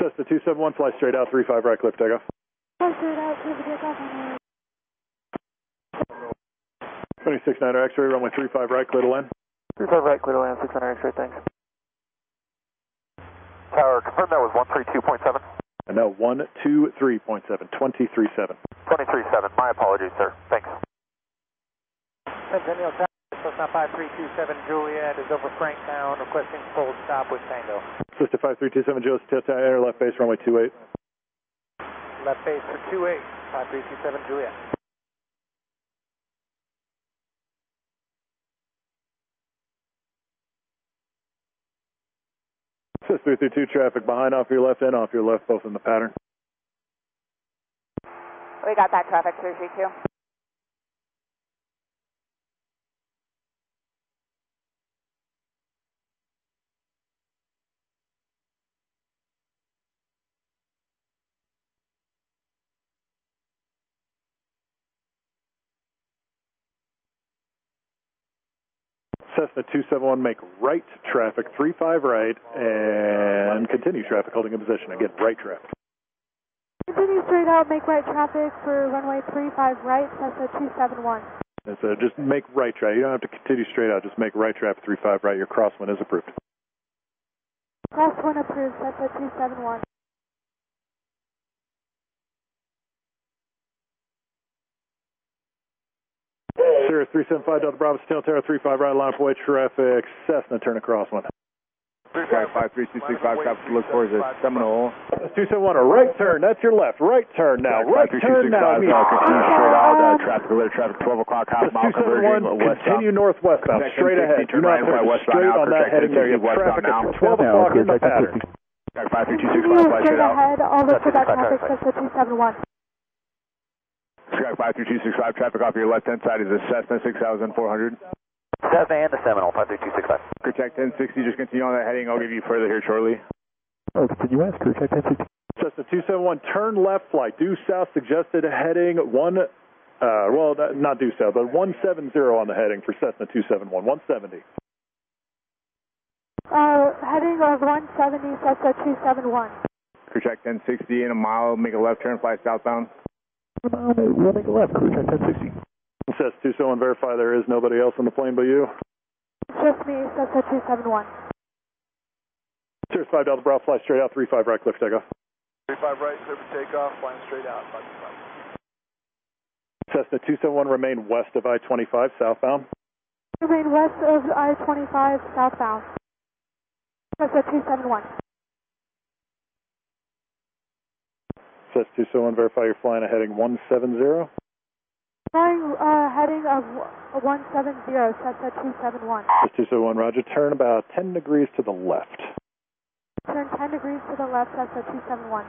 Cessna 271, fly straight out, 35 right, clip takeoff. Fly straight out, clear for takeoff. 26-9 X-ray, runway 35 right, clear to land. 35 right, clear to land, 600 X-ray, thanks. Tower, confirm that was 132.7. And now 123.7, 23.7. 23.7, my apologies, sir. Thanks. Centennial Tower, Cessna 5327 Juliet is over Franktown, requesting full stop with Tango. Cessna 5327 Juliet, Delta Air, left base, runway 28. Left base for 28, 5327 Juliet. Cessna 332 traffic behind, off your left and off your left, both in the pattern. We got that traffic, 332. Cessna 271, make right traffic, 35 right, and continue traffic holding in position. Again, right traffic. Continue straight out, make right traffic for runway 35 right, Cessna 271. And so just make right traffic. You don't have to continue straight out, just make right traffic, 35 right. Your crosswind is approved. Crosswind approved, Cessna 271. Sirius 375 Delta Bravo, Tail Terra 35 right, line for way traffic, Cessna, turn across one. 53265, copy, look for the Seminole. 271, a right turn, that's your left, right turn now, right turn now. Continue straight out, traffic, alert traffic, 12 o'clock, half mile conversion, west continue northwestbound, straight ahead, do not turn straight on that heading there, you have traffic at 12 o'clock in the pattern. 53265, fly straight out. Ahead, all look for that traffic, Cessna 271. Sky 53265, traffic off your left-hand side is a Cessna 6400. Cessna and the Seminole, 53265. Contact 1060, just continue on that heading, I'll give you further here shortly. Oh, continue west, contact 1060. Cessna 271, turn left flight, due south, suggested heading well, not due south, but 170 on the heading for Cessna 271, 170. Heading of 170, Cessna 271. Contact 1060 in a mile, make a left turn, fly southbound. We'll make a left, crew check 1060. Cessna 271, verify there is nobody else on the plane but you. Just me, Cessna 271. Sirius 5 Delta Bravo, fly straight out, 35 right, cliff takeoff. 35 right, clear for takeoff, flying straight out, 525. Cessna 271, remain west of I-25, southbound. Remain west of I-25, southbound. Cessna 271. Cessna 271, verify you're flying a heading 170. Flying heading of 170, Cessna 271. Cessna 271, roger. Turn about 10 degrees to the left. Turn 10 degrees to the left, Cessna 271.